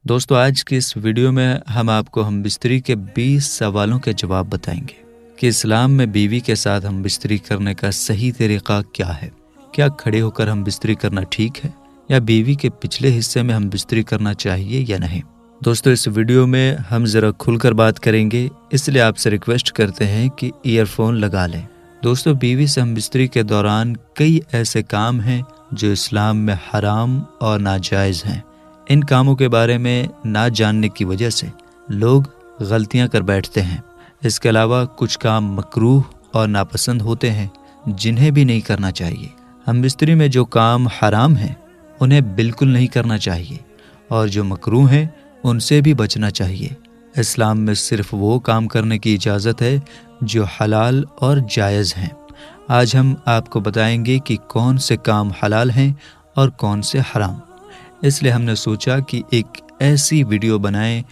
دوستو آج کی اس ویڈیو میں ہم آپ کو ہم بستری کے 20 سوالوں کے جواب بتائیں گے کہ اسلام میں بیوی کے ساتھ ہم بستری کرنے کا صحیح طریقہ کیا ہے۔ کیا کھڑے ہو کر ہم بستری کرنا ٹھیک ہے یا بیوی کے پچھلے حصے میں ہم بستری کرنا چاہیے یا نہیں؟ دوستو اس ویڈیو میں ہم ذرا کھل کر بات کریں گے، اس لیے آپ سے ریکویسٹ کرتے ہیں کہ ایئر فون لگا لیں۔ دوستو بیوی سے ہم بستری کے دوران کئی ایسے کام ہیں جو اسلام میں حرام اور ناجائز ہیں۔ ان کاموں کے بارے میں نہ جاننے کی وجہ سے لوگ غلطیاں کر بیٹھتے ہیں۔ اس کے علاوہ کچھ کام مکروہ اور ناپسند ہوتے ہیں جنہیں بھی نہیں کرنا چاہیے۔ ہم بستری میں جو کام حرام ہیں انہیں بالکل نہیں کرنا چاہیے اور جو مکروہ ہیں ان سے بھی بچنا چاہیے۔ اسلام میں صرف وہ کام کرنے کی اجازت ہے جو حلال اور جائز ہیں۔ آج ہم آپ کو بتائیں گے کہ کون سے کام حلال ہیں اور کون سے حرام۔ اس لیے ہم نے سوچا کہ ایک ایسی ویڈیو بنائیں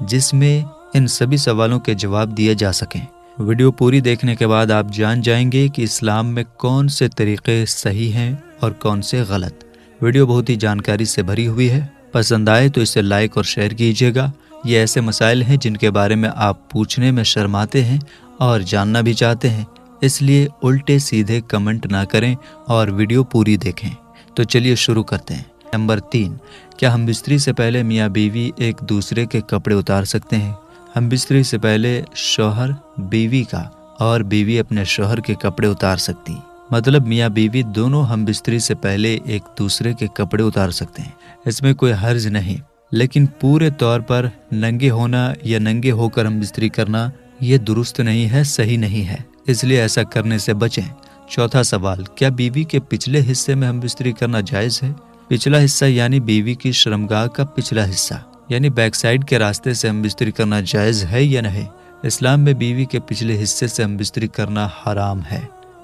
جس میں ان سبھی سوالوں کے جواب دیے جا سکیں۔ ویڈیو پوری دیکھنے کے بعد آپ جان جائیں گے کہ اسلام میں کون سے طریقے صحیح ہیں اور کون سے غلط۔ ویڈیو بہت ہی جانکاری سے بھری ہوئی ہے، پسند آئے تو اسے لائک اور شیئر کیجیے گا۔ یہ ایسے مسائل ہیں جن کے بارے میں آپ پوچھنے میں شرماتے ہیں اور جاننا بھی چاہتے ہیں، اس لیے الٹے سیدھے کمنٹ نہ کریں اور ویڈیو پوری دیکھیں۔ تو چلیے شروع کرتے ہیں۔ نمبر 3، کیا ہم بستری سے پہلے میاں بیوی ایک دوسرے کے کپڑے اتار سکتے ہیں؟ ہم بستری سے پہلے شوہر بیوی کا اور بیوی اپنے شوہر کے کپڑے اتار سکتی، مطلب میاں بیوی دونوں ہم بستری سے پہلے ایک دوسرے کے کپڑے اتار سکتے ہیں۔ اس میں کوئی حرج نہیں، لیکن پورے طور پر ننگے ہونا یا ننگے ہو کر ہم بستری کرنا یہ درست نہیں ہے، صحیح نہیں ہے، اس لیے ایسا کرنے سے بچیں۔ چوتھا سوال، کیا بیوی کے پچھلے حصے میں ہم بستری کرنا جائز ہے؟ پچھلا حصہ یعنی بیوی کی شرمگاہ کا پچھلا حصہ یعنی بیک سائیڈ کے راستے سے ہم بستری کرنا جائز ہے یا نہیں؟ اسلام میں بیوی کے پچھلے حصے سے ہم بستری کرنا حرام ہے،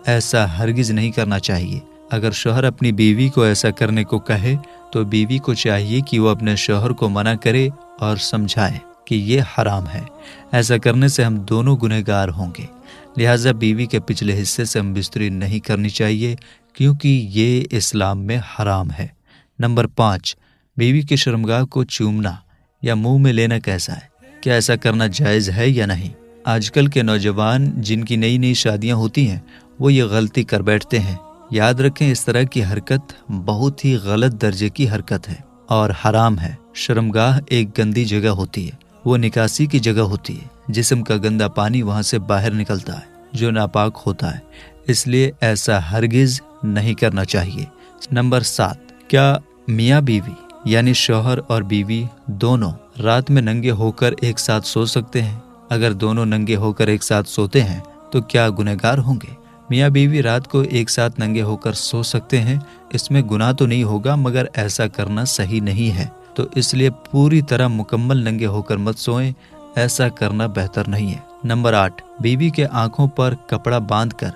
ایسا ہرگز نہیں کرنا چاہیے۔ اگر شوہر اپنی بیوی کو ایسا کرنے کو کہے تو بیوی کو چاہیے کہ وہ اپنے شوہر کو منع کرے اور سمجھائے کہ یہ حرام ہے۔ ایسا کرنے سے ہم دونوں گنہگار ہوں گے، لہٰذا بیوی کے پچھلے حصے سے ہم بستری نہیں کرنی چاہیے کیونکہ یہ اسلام میں حرام ہے۔ نمبر 5، بیوی کی شرمگاہ کو چومنا یا منہ میں لینا کیسا ہے؟ کیا ایسا کرنا جائز ہے یا نہیں؟ آج کل کے نوجوان جن کی نئی نئی شادیاں ہوتی ہیں وہ یہ غلطی کر بیٹھتے ہیں۔ یاد رکھیں اس طرح کی حرکت بہت ہی غلط درجے کی حرکت ہے اور حرام ہے۔ شرمگاہ ایک گندی جگہ ہوتی ہے، وہ نکاسی کی جگہ ہوتی ہے، جسم کا گندا پانی وہاں سے باہر نکلتا ہے جو ناپاک ہوتا ہے، اس لیے ایسا ہرگز نہیں کرنا چاہیے۔ نمبر 7، کیا میاں بیوی یعنی شوہر اور بیوی دونوں رات میں ننگے ہو کر ایک ساتھ سو سکتے ہیں؟ اگر دونوں ننگے ہو کر ایک ساتھ سوتے ہیں تو کیا گنہگار ہوں گے؟ میاں بیوی رات کو ایک ساتھ ننگے ہو کر سو سکتے ہیں، اس میں گناہ تو نہیں ہوگا مگر ایسا کرنا صحیح نہیں ہے، تو اس لیے پوری طرح مکمل ننگے ہو کر مت سوئیں، ایسا کرنا بہتر نہیں ہے۔ نمبر 8، بیوی کے آنکھوں پر کپڑا باندھ کر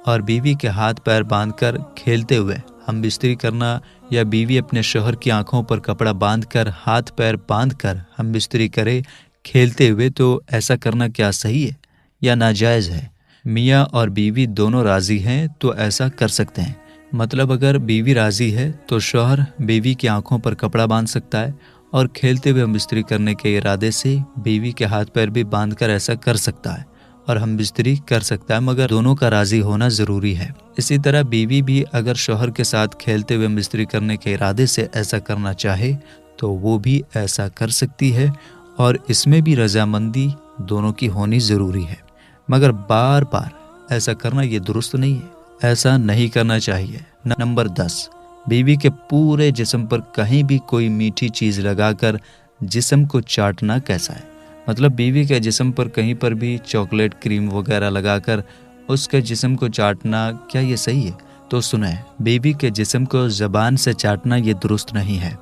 اور بیوی کے ہاتھ پیر باندھ کر کھیلتے ہوئے ہم بستری کرنا یا بیوی اپنے شوہر کی آنکھوں پر کپڑا باندھ کر ہاتھ پیر باندھ کر ہم بستری کرے کھیلتے ہوئے، تو ایسا کرنا کیا صحیح ہے یا ناجائز ہے؟ میاں اور بیوی دونوں راضی ہیں تو ایسا کر سکتے ہیں، مطلب اگر بیوی راضی ہے تو شوہر بیوی کی آنکھوں پر کپڑا باندھ سکتا ہے اور کھیلتے ہوئے ہم بستری کرنے کے ارادے سے بیوی کے ہاتھ پیر بھی باندھ کر ایسا کر سکتا ہے اور ہم بستری کر سکتا ہے، مگر دونوں کا راضی ہونا ضروری ہے۔ اسی طرح بیوی بھی اگر شوہر کے ساتھ کھیلتے ہوئے بستری کرنے کے ارادے سے ایسا کرنا چاہے تو وہ بھی ایسا کر سکتی ہے اور اس میں بھی رضامندی دونوں کی ہونی ضروری ہے، مگر بار بار ایسا کرنا یہ درست نہیں ہے، ایسا نہیں کرنا چاہیے۔ نمبر 10، بیوی کے پورے جسم پر کہیں بھی کوئی میٹھی چیز لگا کر جسم کو چاٹنا کیسا ہے؟ مطلب بیوی کے جسم پر کہیں پر بھی چاکلیٹ کریم وغیرہ لگا کر اس کے جسم کو چاٹنا کیا یہ صحیح ہے؟ تو سنیں، بیوی کے جسم کو زبان سے چاٹنا یہ درست نہیں ہے۔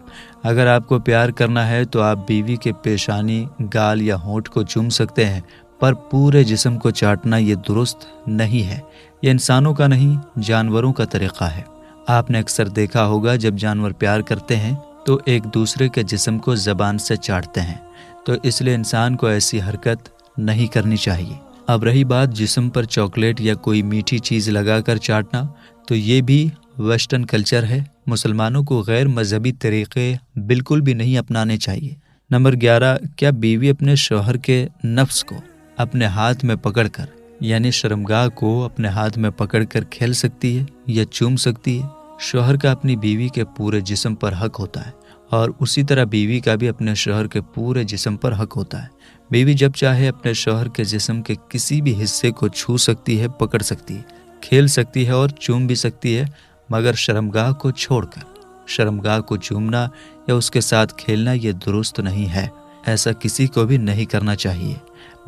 اگر آپ کو پیار کرنا ہے تو آپ بیوی کے پیشانی، گال یا ہونٹ کو چوم سکتے ہیں، پر پورے جسم کو چاٹنا یہ درست نہیں ہے۔ یہ انسانوں کا نہیں، جانوروں کا طریقہ ہے۔ آپ نے اکثر دیکھا ہوگا جب جانور پیار کرتے ہیں تو ایک دوسرے کے جسم کو زبان سے چاٹتے ہیں، تو اس لیے انسان کو ایسی حرکت نہیں کرنی چاہیے۔ اب رہی بات جسم پر چاکلیٹ یا کوئی میٹھی چیز لگا کر چاٹنا، تو یہ بھی ویسٹرن کلچر ہے۔ مسلمانوں کو غیر مذہبی طریقے بالکل بھی نہیں اپنانے چاہیے۔ नंबर 11, क्या बीवी अपने शौहर के नफ्स को अपने हाथ में पकड़कर यानी शर्मगाह को अपने हाथ में पकड़कर खेल सकती है या चूम सकती है? शौहर का अपनी बीवी के पूरे जिस्म पर हक होता है और उसी तरह बीवी का भी अपने शौहर के पूरे जिस्म पर हक होता है। बीवी जब चाहे अपने शौहर के जिस्म के किसी भी हिस्से को छू सकती है, पकड़ सकती है, खेल सकती है और चूम भी सकती है, मगर शर्मगाह को छोड़कर। शर्मगाह को चूमना या उसके साथ खेलना ये दुरुस्त नहीं है, ऐसा किसी को भी नहीं करना चाहिए।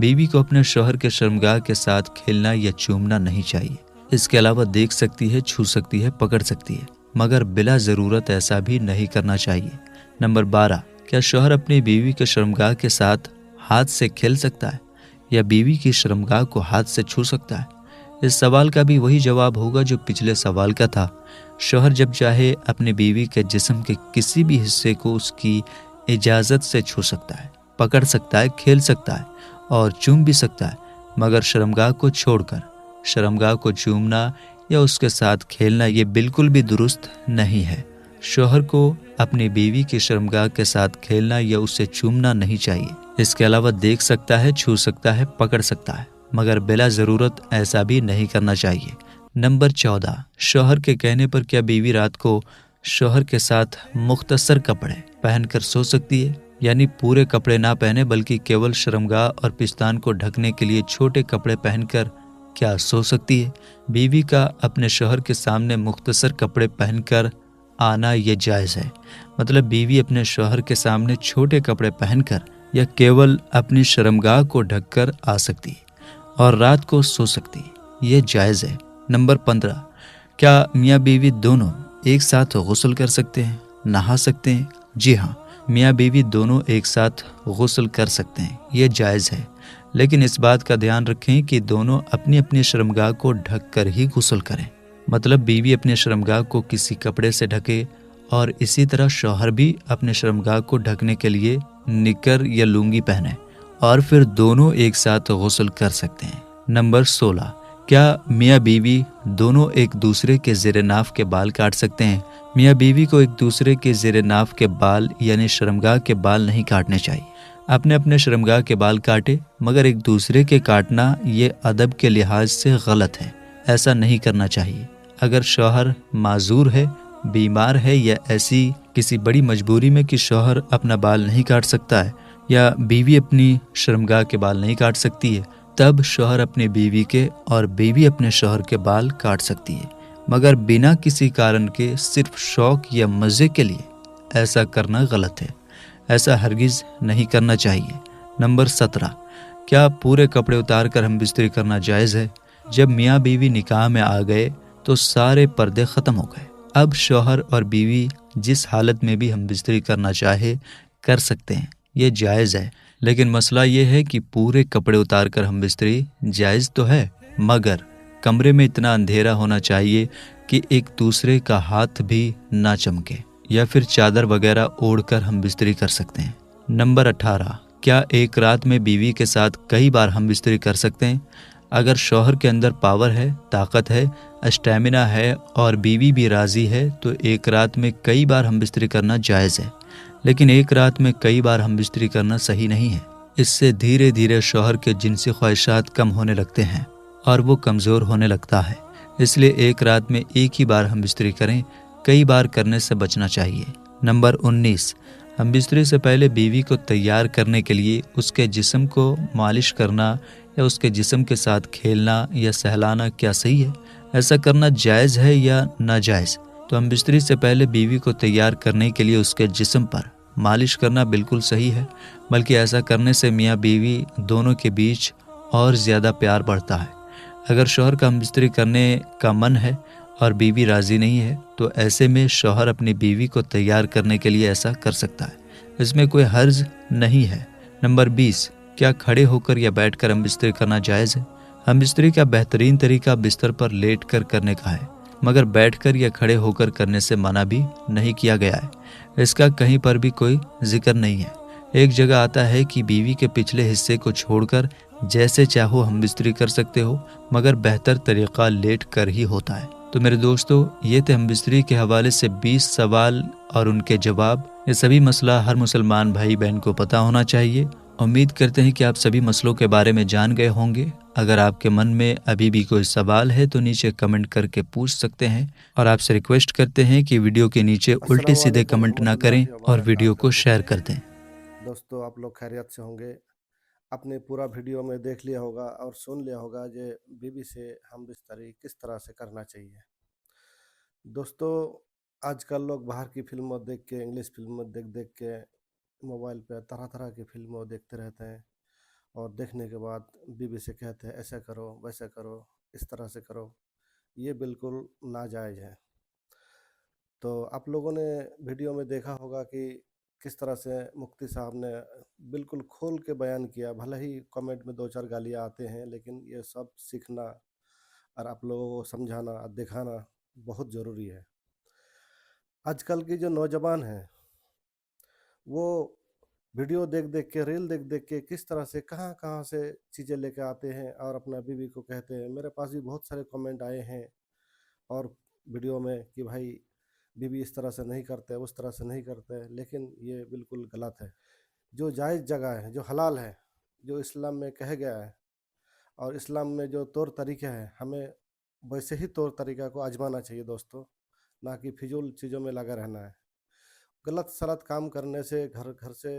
बीवी को अपने शौहर के शर्मगाह के साथ खेलना या चूमना नहीं चाहिए। इसके अलावा देख सकती है, छू सकती है, पकड़ सकती है, मगर बिला ज़रूरत ऐसा भी नहीं करना चाहिए। नंबर 12, क्या शौहर अपनी बीवी के शर्मगाह के साथ हाथ से खेल सकता है या बीवी की शर्मगाह को हाथ से छू सकता है? इस सवाल का भी वही जवाब होगा जो पिछले सवाल का था। शौहर जब चाहे अपनी बीवी के जिस्म के किसी भी हिस्से को उसकी इजाज़त से छू सकता है, पकड़ सकता है, खेल सकता है और चूम भी सकता है, मगर शर्मगाह को छोड़कर। शर्मगाह को चूमना या उसके साथ खेलना ये बिल्कुल भी दुरुस्त नहीं है। शौहर को अपनी बीवी की शर्मगाह के साथ खेलना या उसे चूमना नहीं चाहिए। इसके अलावा देख सकता है, छू सकता है, पकड़ सकता है, मगर बिला ज़रूरत ऐसा भी नहीं करना चाहिए। नंबर 14, शौहर के कहने पर क्या बीवी रात को शौहर के साथ मुख्तसर कपड़े पहनकर सो सकती है? यानी पूरे कपड़े ना पहने बल्कि केवल शर्मगाह और पिस्तान को ढकने के लिए छोटे कपड़े पहनकर क्या सो सकती है? बीवी का अपने शौहर के सामने मुख्तसर कपड़े पहनकर आना ये जायज़ है। मतलब बीवी अपने शौहर के सामने छोटे कपड़े पहनकर या केवल अपनी शर्मगाह को ढककर आ सकती है और रात को सो सकती है, ये जायज़ है। नंबर 15, क्या मियाँ बीवी दोनों एक साथ गुस्ल कर सकते हैं, नहा सकते हैं? जी हाँ, मियाँ बीवी दोनों एक साथ गुस्ल कर सकते हैं, ये जायज़ है, लेकिन इस बात का ध्यान रखें कि दोनों अपनी अपनी शर्मगाह को ढक कर ही गुस्ल करें। मतलब बीवी अपने शर्मगाह को किसी कपड़े से ढके और इसी तरह शौहर भी अपने शर्मगाह को ढकने के लिए निकर या लुंगी पहने और फिर दोनों एक साथ गुस्ल कर सकते हैं। नंबर 16, क्या मियाँ बीवी दोनों एक दूसरे के ज़ेरे नाफ के बाल काट सकते हैं? मियाँ बीवी को एक दूसरे के ज़ेरे नाफ के बाल यानी शर्मगाह के बाल नहीं काटने चाहिए। अपने अपने शर्मगाह के बाल काटे, मगर एक दूसरे के काटना ये अदब के लिहाज से गलत है, ऐसा नहीं करना चाहिए। अगर शौहर माजूर है, बीमार है या ऐसी किसी बड़ी मजबूरी में कि शौहर अपना बाल नहीं काट सकता है या बीवी अपनी शर्मगाह के बाल नहीं काट सकती है, तब शौहर अपनी बीवी के और बीवी अपने शौहर के बाल काट सकती है, मगर बिना किसी कारण के सिर्फ शौक या मज़े के लिए ऐसा करना गलत है, ऐसा हरगिज़ नहीं करना चाहिए। नंबर 17, क्या पूरे कपड़े उतार कर हम बिस्तरी करना जायज़ है? जब मियाँ बीवी निकाह में आ गए तो सारे पर्दे ख़त्म हो गए। अब शौहर और बीवी जिस हालत में भी हम बिस्तरी करना चाहे कर सकते हैं, ये जायज़ है। लेकिन मसला ये है कि पूरे कपड़े उतार कर हम बिस्तरी जायज़ तो है, मगर कमरे में इतना अंधेरा होना चाहिए कि एक दूसरे का हाथ भी ना चमके, या फिर चादर वगैरह ओढ़कर हम बिस्तरी कर सकते हैं। नंबर 18, क्या एक रात में बीवी के साथ कई बार हम बिस्तरी कर सकते हैं? अगर शौहर के अंदर पावर है, ताकत है, स्टैमिना है और बीवी भी राज़ी है तो एक रात में कई बार हम बिस्तरी करना जायज़ है, लेकिन एक रात में कई बार हम बिस्तरी करना सही नहीं है। इससे धीरे धीरे शौहर के जिनसी ख्वाहिशात कम होने लगते हैं और वो कमज़ोर होने लगता है। इसलिए एक रात में एक ही बार हम बिस्तरी करें, कई बार करने से बचना चाहिए। नंबर 19, हम बिस्तरी से पहले बीवी को तैयार करने के लिए उसके जिस्म को मालिश करना या उसके जिस्म के साथ खेलना या सहलाना क्या सही है? ऐसा करना जायज़ है या नाजायज़? तो हम बिस्तरी से पहले बीवी को तैयार करने के लिए उसके जिस्म पर मालिश करना बिल्कुल सही है, बल्कि ऐसा करने से मियाँ बीवी दोनों के बीच और ज़्यादा प्यार बढ़ता है। अगर शौहर का हम बिस्तरी करने का मन है और बीवी राज़ी नहीं है तो ऐसे में शौहर अपनी बीवी को तैयार करने के लिए ऐसा कर सकता है, इसमें कोई हर्ज नहीं है। नंबर 20, क्या खड़े होकर या बैठकर हम बिस्तरी करना जायज़ है? हम बिस्तरी का बेहतरीन तरीका बिस्तर पर लेट कर करने का है, मगर बैठकर या खड़े होकर करने से मना भी नहीं किया गया है। इसका कहीं पर भी कोई जिक्र नहीं है। एक जगह आता है कि बीवी के पिछले हिस्से को छोड़कर जैसे चाहो हम बिस्तरी कर सकते हो, मगर बेहतर तरीका लेट कर ही होता है। तो मेरे दोस्तों, ये थे हम बिस्तरी के हवाले से 20 सवाल और उनके जवाब। ये सभी मसला हर मुसलमान भाई बहन को पता होना चाहिए। उम्मीद करते हैं कि आप सभी मसलों के बारे में जान गए होंगे। अगर आपके मन में अभी भी कोई सवाल है तो नीचे कमेंट करके पूछ सकते हैं, और आपसे रिक्वेस्ट करते हैं कि वीडियो के नीचे उल्टे अस्सलाम सीधे वालेकुम कमेंट ना करें रहमतुल्लाहि व और वीडियो को बरकातहू। शेयर कर दें। दोस्तों, आप लोग खैरियत से होंगे। आपने पूरा वीडियो में देख लिया होगा और सुन लिया होगा जे बीवी से हम बिस्तरी किस तरह से करना चाहिए। दोस्तों, आजकल लोग बाहर की फिल्मों देख के, इंग्लिश फिल्मों देख देख के मोबाइल पे तरह तरह की फिल्मों देखते रहते हैं, और देखने के बाद बीवी से कहते हैं ऐसा करो, वैसा करो, इस तरह से करो। ये बिल्कुल नाजायज़ है। तो आप लोगों ने वीडियो में देखा होगा कि किस तरह से मुफ्ती साहब ने बिल्कुल खोल के बयान किया। भले ही कमेंट में दो चार गालियाँ आते हैं, लेकिन ये सब सीखना और आप लोगों को समझाना और दिखाना बहुत ज़रूरी है। आजकल की जो नौजवान हैं, वो वीडियो देख देख के, रील देख देख के किस तरह से कहाँ कहाँ से चीज़ें लेके आते हैं और अपना बीवी को कहते हैं। मेरे पास भी बहुत सारे कमेंट आए हैं और वीडियो में कि भाई बीवी इस तरह से नहीं करते, उस तरह से नहीं करते, लेकिन ये बिल्कुल गलत है। जो जायज़ जगह है, जो हलाल है, जो इस्लाम में कहा गया है, और इस्लाम में जो तौर तरीके हैं, हमें वैसे ही तौर तरीका को आजमाना चाहिए दोस्तों, ना कि फिजूल चीज़ों में लगा रहना है। गलत सलत काम करने से घर घर से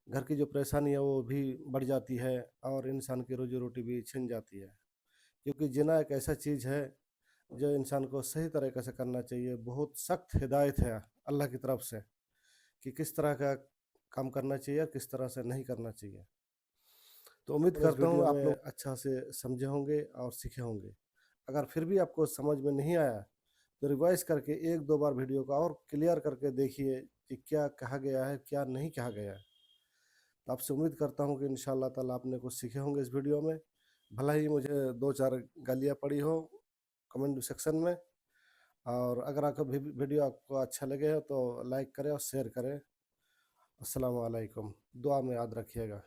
घर की जो परेशानी है वो भी बढ़ जाती है, और इंसान की रोजी रोटी भी छिन जाती है। क्योंकि जिना एक ऐसा चीज़ है जो इंसान को सही तरीके से करना चाहिए। बहुत सख्त हिदायत है अल्लाह की तरफ से कि किस तरह का काम करना चाहिए और किस तरह से नहीं करना चाहिए। तो उम्मीद करता हूँ आप लोग अच्छा से समझे होंगे और सीखे होंगे। अगर फिर भी आपको समझ में नहीं आया तो रिवाइज करके एक दो बार वीडियो को और क्लियर करके देखिए कि क्या कहा गया है, क्या नहीं कहा गया है। तो आपसे उम्मीद करता हूँ कि इंशाअल्लाह ताला आपने कुछ सीखे होंगे इस वीडियो में। भला ही मुझे दो चार गालियाँ पड़ी हो कमेंट सेक्शन में। और अगर आपको वीडियो आपको अच्छा लगे हो तो लाइक करें और शेयर करें। अस्सलाम वालेकुम। दुआ में याद रखिएगा।